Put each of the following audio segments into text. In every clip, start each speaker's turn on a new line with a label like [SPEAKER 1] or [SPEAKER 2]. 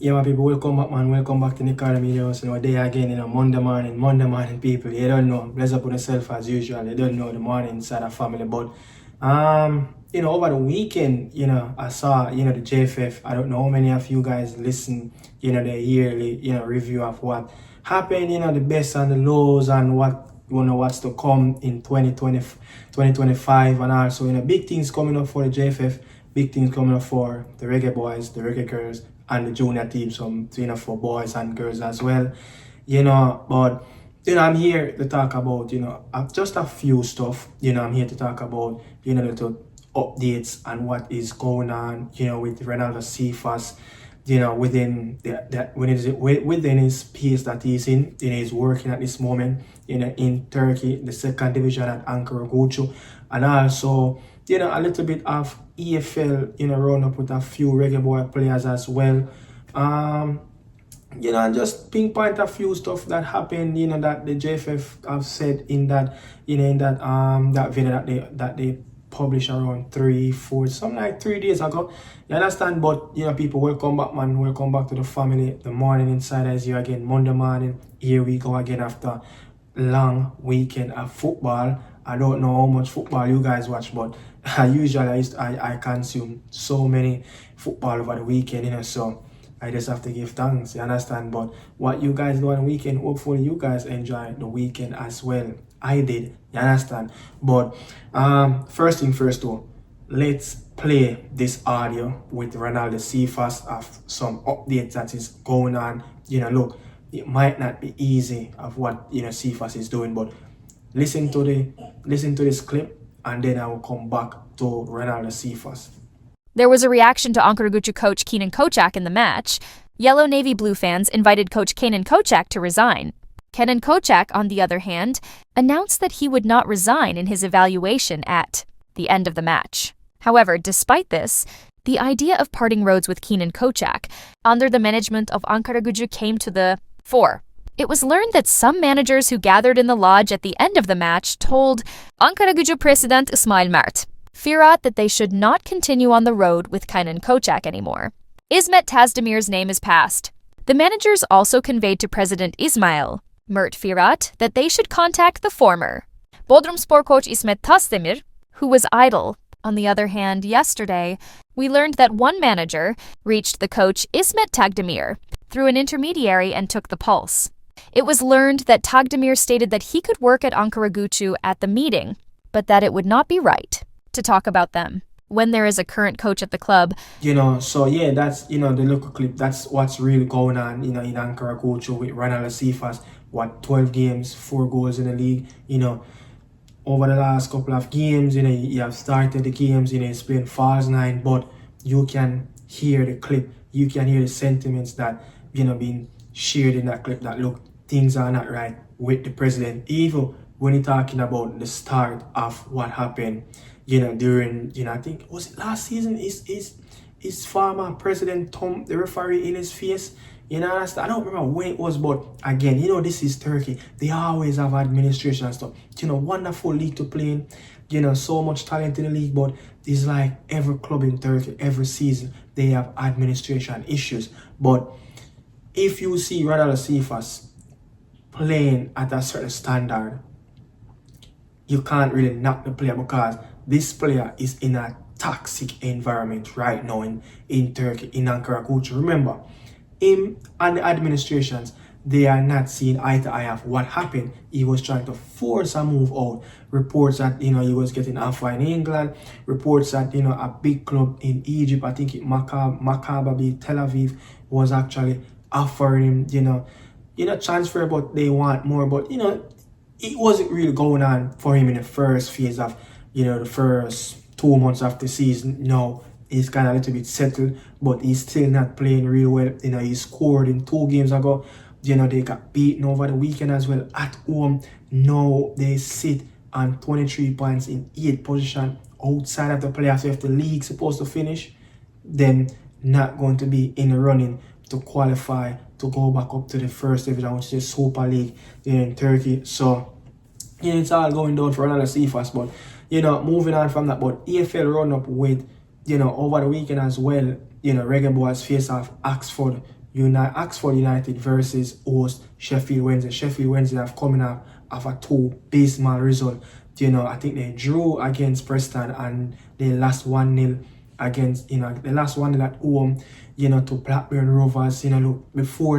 [SPEAKER 1] Yeah, my people, welcome back, man. Welcome back to Nicardo Media House. Day again, Monday morning, people. You don't know, bless up with yourself as usual. You don't know the morning side of family, but over the weekend, I saw, the JFF. I don't know how many of you guys listen, the yearly, review of what happened, the best and the lows and what's to come in 2025, and also, big things coming up for the JFF, big things coming up for the reggaeboyz, the reggae girls, and the junior team, some for boys and girls as well, but I'm here to talk about just a few stuff. I'm here to talk about little updates and what is going on with Renaldo Cephas, within within his pace that he's in. He's working at this moment in Turkey, the second division at Ankaragücü, and also a little bit of EFL round up with a few reggae boy players as well. And just pinpoint a few stuff that happened, that the JFF have said in that, that video that they published around 3 days ago. You understand? But people, welcome back, man. Welcome back to the family. The Morning Insider is here again, Monday morning. Here we go again after long weekend of football. I don't know how much football you guys watch, but I consume so many football over the weekend, so I just have to give thanks, you understand? But what you guys do on the weekend, hopefully you guys enjoy the weekend as well. I did, you understand? But first thing first though, let's play this audio with Renaldo Cephas of some updates that is going on. Look, it might not be easy of what Cephas is doing, but listen to this clip, and then I will come back to Renaldo Cephas.
[SPEAKER 2] There was a reaction to Ankaragücü coach Kenan Kocak in the match. Yellow Navy Blue fans invited coach Kenan Kocak to resign. Kenan Kocak, on the other hand, announced that he would not resign in his evaluation at the end of the match. However, despite this, the idea of parting roads with Kenan Kocak under the management of Ankaragücü came to the fore. It was learned that some managers who gathered in the lodge at the end of the match told Ankaragücü President İsmail Mert Firat that they should not continue on the road with Kenan Kocak anymore. İsmet Tazdemir's name is passed. The managers also conveyed to President Ismail Mert Firat that they should contact the former Bodrumspor coach İsmet Tazdemir, who was idle. On the other hand, yesterday, we learned that one manager reached the coach İsmet Tagdemir through an intermediary and took the pulse. It was learned that Tagdemir stated that he could work at Ankaragücü at the meeting, but that it would not be right to talk about them when there is a current coach at the club.
[SPEAKER 1] So yeah, that's, the local clip. That's what's really going on, in Ankaragücü with Renaldo Cephas. 12 games, 4 goals in the league, over the last couple of games, you have started the games, he's playing false nine, but you can hear the clip, you can hear the sentiments that, being shared in that clip, that look, things are not right with the president, even when you're talking about the start of what happened, during, I think, was it last season, is former president Tom, the referee, in his face. I don't remember when it was, but again, this is Turkey. They always have administration and stuff. Wonderful league to play in. So much talent in the league, but it's like every club in Turkey, every season, they have administration issues. But if you see Renaldo Cephas playing at a certain standard, you can't really knock the player, because this player is in a toxic environment right now in Turkey, in Ankaragücü. Remember, him and the administrations, they are not seeing eye to eye of what happened. He was trying to force a move out. Reports that, he was getting offer in England. Reports that, a big club in Egypt, I think Maccabi Tel Aviv, was actually offering him, transfer, but they want more. But, it wasn't really going on for him in the first phase of, the first 2 months of the season. No, he's kind of a little bit settled, but he's still not playing real well. He scored in 2 games ago. They got beaten over the weekend as well at home. Now they sit on 23 points in 8th position outside of the playoffs. If the league's supposed to finish, then not going to be in the running to qualify to go back up to the first division, which is Super League in Turkey. So it's all going down for another Cephas. But moving on from that, but EFL run up with over the weekend as well, reggaeboyz face off Oxford Oxford United versus host Sheffield Wednesday. Sheffield Wednesday have coming up of a 2 abysmal result. I think they drew against Preston and they lost 1-0 against, they lost 1-0 at home, to Blackburn Rovers. Look, before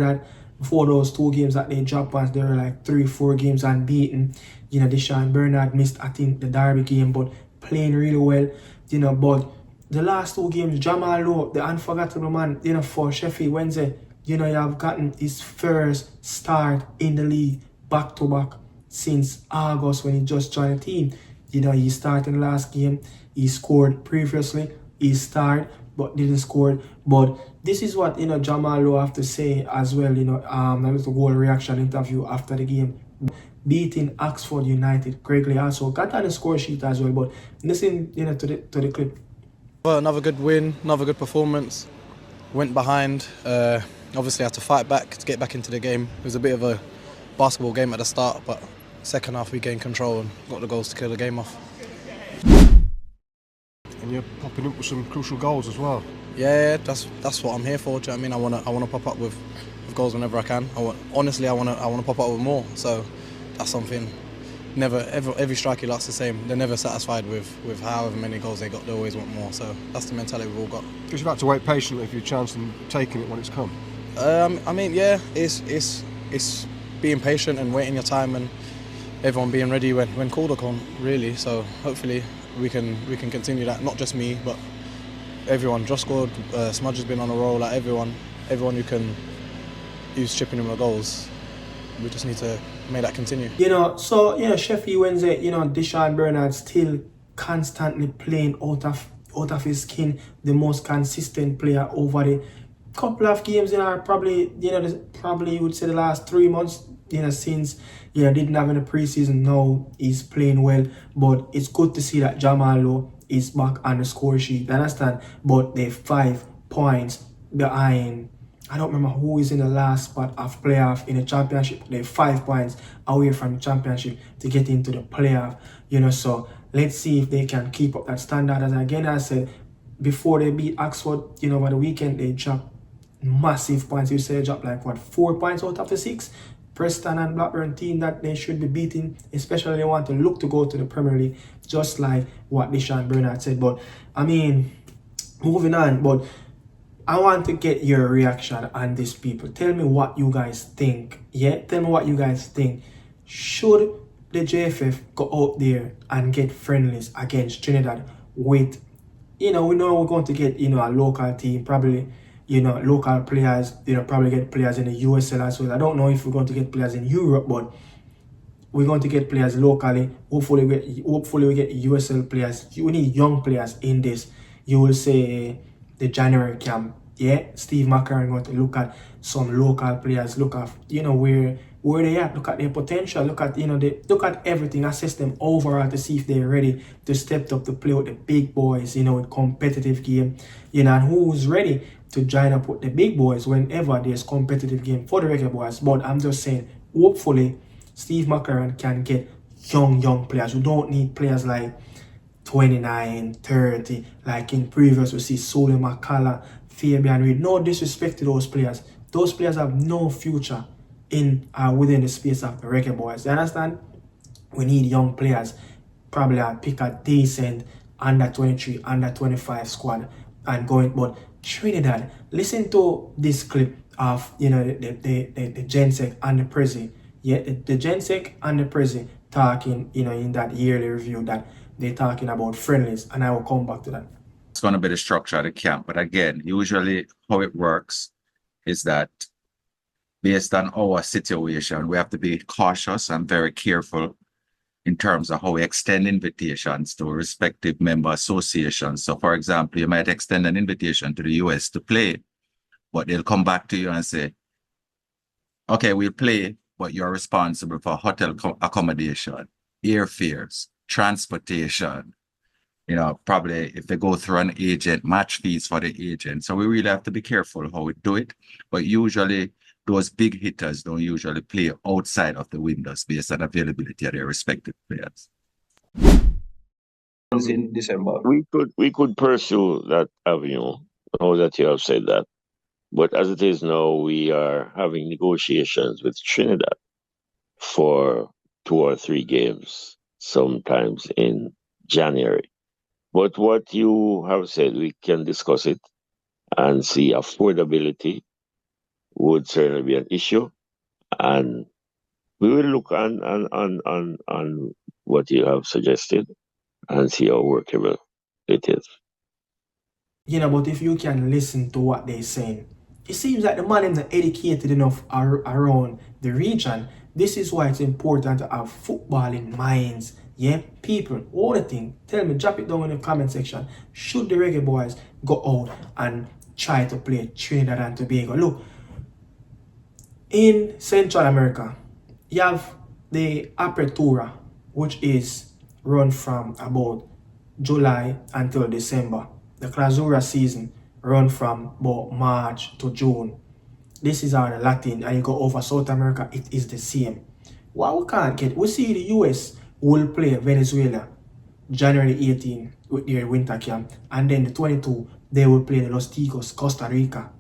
[SPEAKER 1] those 2 games that they dropped us, they were like 3-4 games unbeaten. Deshaun Bernard missed, I think, the Derby game, but playing really well, but the last 2 games, Jamal Lowe, the unforgettable man, for Sheffield Wednesday, you have gotten his first start in the league back-to-back since August when he just joined the team. He started the last game, he scored previously, he started but didn't score. But this is what, Jamal Lowe have to say as well, a little goal reaction interview after the game. Beating Oxford United. Gregory also got on the score sheet as well, but listen, to the clip.
[SPEAKER 3] Well, another good win, another good performance. Went behind, obviously had to fight back to get back into the game. It was a bit of a basketball game at the start, but second half we gained control and got the goals to kill the game off.
[SPEAKER 4] And you're popping up with some crucial goals as well.
[SPEAKER 3] Yeah, that's what I'm here for. Do you know what I mean? I want to pop up with goals whenever I can. Honestly, I want to pop up with more. So that's something. Every striker looks the same. They're never satisfied with however many goals they got. They always want more. So that's the mentality we've all got.
[SPEAKER 4] Because you've had to wait patiently for your chance and taking it when it's come.
[SPEAKER 3] I mean, yeah, it's being patient and waiting your time and everyone being ready when called upon, really. So hopefully we can continue that. Not just me, but everyone. Josh scored. Smudge has been on a roll. Like everyone who's chipping in with goals. We just need to make that continue.
[SPEAKER 1] Sheffield Wednesday, Deshaun Bernard still constantly playing out of his skin, the most consistent player over the couple of games, probably you would say the last 3 months, since didn't have in the preseason. Now he's playing well, but it's good to see that Jamal Lowe is back on the score sheet. I understand, but they're 5 points behind. I don't remember who is in the last spot of playoff in the championship. They're 5 points away from the championship to get into the playoff. So let's see if they can keep up that standard. As again I said, before they beat Oxford, over the weekend they dropped massive points. You say they dropped like 4 points out of the 6. Preston and Blackburn team that they should be beating, especially they want to look to go to the Premier League, just like what Deshaun Bernard said. But I mean, moving on, but I want to get your reaction on this, people. Tell me what you guys think. Tell me what you guys think. Should the JFF go out there and get friendlies against Trinidad with, we know we're going to get, a local team, probably, local players, probably get players in the USL as well. I don't know if we're going to get players in Europe, but we're going to get players locally. Hopefully we get USL players. We need young players in this. You will say the January camp. Steve McCarron going to look at some local players, look at where they are, look at their potential, look at look at everything, assess them overall to see if they're ready to step up to play with the big boys, with competitive game, and who's ready to join up with the big boys whenever there's competitive game for the reggaeboyz. But I'm just saying, hopefully Steve McCarron can get young players. We don't need players like 29, 30, like in previous we see Sole McCullough, Fabian Reid. No disrespect to those players. Those players have no future in within the space of the reggaeboyz. You understand? We need young players. Probably pick a decent under 23, under 25 squad and going. But Trinidad, listen to this clip of the Gensec and the Prezi. The Gensec and the Prezi talking in that yearly review that they're talking about friendlies, and I will come back to that.
[SPEAKER 5] It's going to be the structure of the camp. But again, usually how it works is that based on our situation, we have to be cautious and very careful in terms of how we extend invitations to respective member associations. So, for example, you might extend an invitation to the US to play, but they'll come back to you and say, okay, we'll play, but you're responsible for hotel accommodation, airfares, transportation, probably if they go through an agent, match fees for the agent. So we really have to be careful how we do it. But usually those big hitters don't usually play outside of the windows based on availability of their respective players.
[SPEAKER 6] In December.
[SPEAKER 7] We could pursue that avenue, now that you have said that.
[SPEAKER 6] But as it is now, we are having negotiations with Trinidad for 2 or 3 games, sometimes in January. But what you have said, we can discuss it and see affordability would certainly be an issue. And we will look on what you have suggested and see how workable it is.
[SPEAKER 1] But if you can listen to what they're saying, it seems like the man is not educated enough around the region. This is why it's important to have footballing minds. Yeah, people, all the thing. Tell me, drop it down in the comment section. Should the Reggae Boys go out and try to play Trinidad and Tobago? Look, in Central America, you have the Apertura, which is run from about July until December. The Clausura season run from about March to June. This is our Latin, and you go over South America, it is the same. What we can't get, we see the US will play Venezuela January 18 with their winter camp, and then the 22 they will play the Los Ticos, Costa Rica.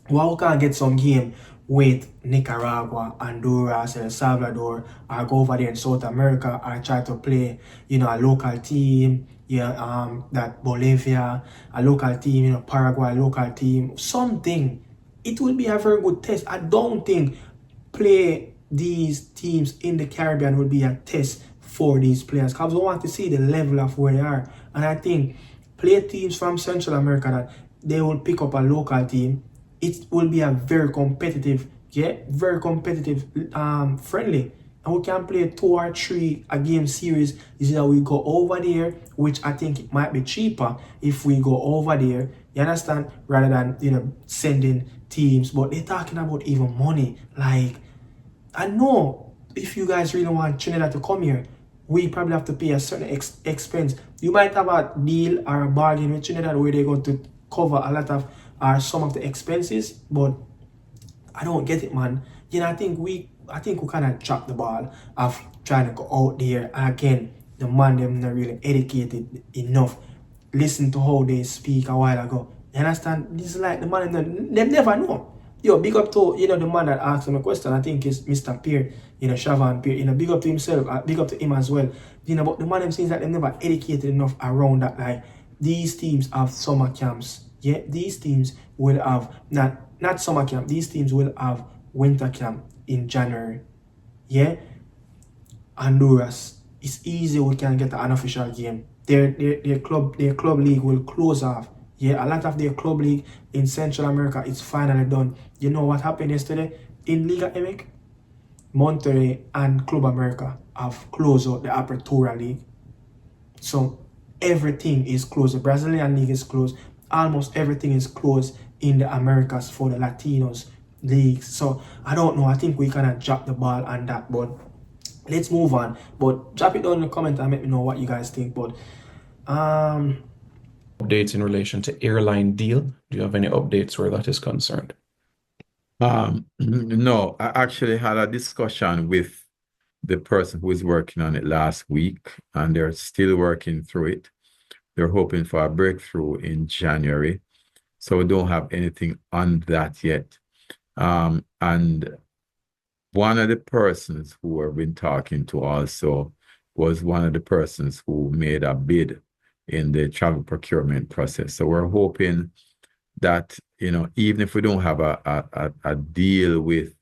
[SPEAKER 1] Why we can't get some game with Nicaragua, Honduras, El Salvador, or go over there in South America, or try to play, a local team, that Bolivia, a local team, Paraguay, a local team, something. It will be a very good test. I don't think play these teams in the Caribbean will be a test for these players, because we want to see the level of where they are. And I think play teams from Central America that they will pick up a local team. It will be a very competitive, friendly. And we can play 2 or 3 a game series. Is that we go over there, which I think it might be cheaper if we go over there. You understand? Rather than sending teams. But they're talking about even money. Like, I know if you guys really want Trinidad to come here, we probably have to pay a certain expense. You might have a deal or a bargain with Trinidad where they're going to cover a lot of or some of the expenses, but I don't get it, man. I think we kind of dropped the ball of trying to go out there. And again, the man them not really educated enough. Listen to how they speak a while ago. You understand? This is like the man them never know. Yo, big up to the man that asked him a question. I think it's Mr. Pierre, Shavan Pierre. Big up to himself, big up to him as well. But the man them seems like they never educated enough around that. Like, these teams have summer camps. Yeah, these teams will have not summer camp. These teams will have winter camp in January. Yeah, Honduras. It's easy. We can get an unofficial game. Their club league will close off. Yeah, a lot of their club league in Central America is finally done. You know what happened yesterday in Liga MX? Monterrey and Club America have closed out the Apertura League. So everything is closed. The Brazilian League is closed. Almost everything is closed in the Americas for the Latinos leagues. So I don't know. I think we kind of dropped the ball on that. But let's move on. But drop it down in the comment and let me know what you guys think. But
[SPEAKER 7] updates in relation to AIRLINE deal. Do you have any updates where that is concerned?
[SPEAKER 5] No, I actually had a discussion with the person who was working on it last week, and they're still working through it. They're hoping for a breakthrough in January. So we don't have anything on that yet. And one of the persons who I've been talking to also was one of the persons who made a bid in the travel procurement process. So we're hoping that, even if we don't have a deal with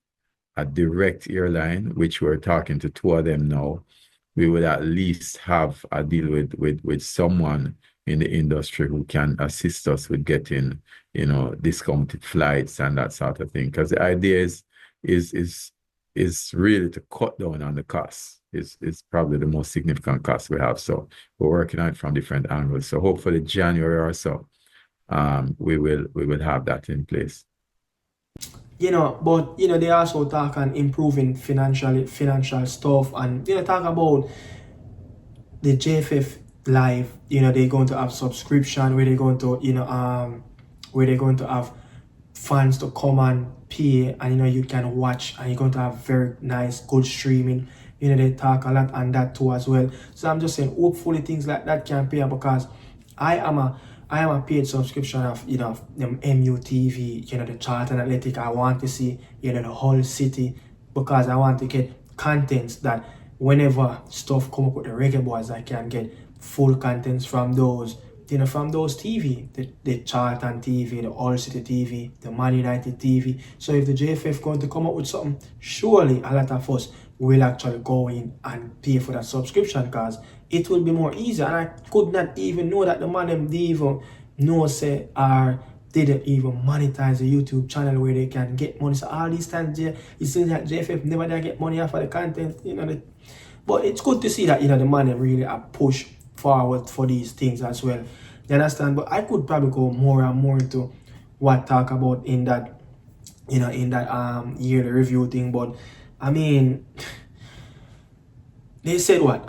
[SPEAKER 5] a direct airline, which we're talking to 2 of them now, we would at least have a deal with someone in the industry who can assist us with getting, discounted flights and that sort of thing. Because the idea is really to cut down on the costs. It's probably the most significant cost we have. So we're working on it from different angles. So hopefully January or so, we will have that in place.
[SPEAKER 1] But they also talk on improving financial stuff, and talk about the JFF live. They're going to have subscription where they're going to have fans to come and pay, and you can watch, and you're going to have very nice good streaming. They talk a lot on that too as well. So I'm just saying, hopefully things like that can pay, because I am a I am a paid subscription of, you know, them MUTV, you know, the Charlton Athletic. I want to see, you know, the whole city, because I want to get contents that whenever stuff come up with the reggaeboyz, I can get full contents from those, you know, from those TV, the Charlton TV, the All City TV, the Man United TV. So if the JFF going to come up with something, surely a lot of us will actually go in and pay for that subscription, because it will be more easy. And I could not even know that the man them didn't even know, say, or didn't even monetize the YouTube channel where they can get money. So all these times, you see that JFF never did get money off of the content, you know. But it's good to see that, you know, the man them really are push forward for these things as well. You understand? But I could probably go more and more into what talk about in that, you know, in that yearly review thing. But I mean, they said what?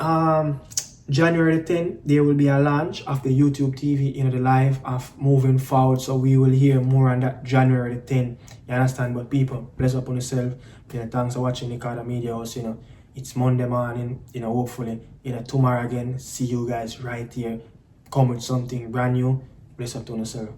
[SPEAKER 1] January 10th, there will be a launch of the YouTube TV, you know, the live of moving forward. So we will hear more on that January 10th. You understand? But people, bless up on yourself. You know, thanks for watching Nicardo Media House. You know, it's Monday morning. You know, hopefully, you know, tomorrow again, see you guys right here. Come with something brand new. Bless up to yourself.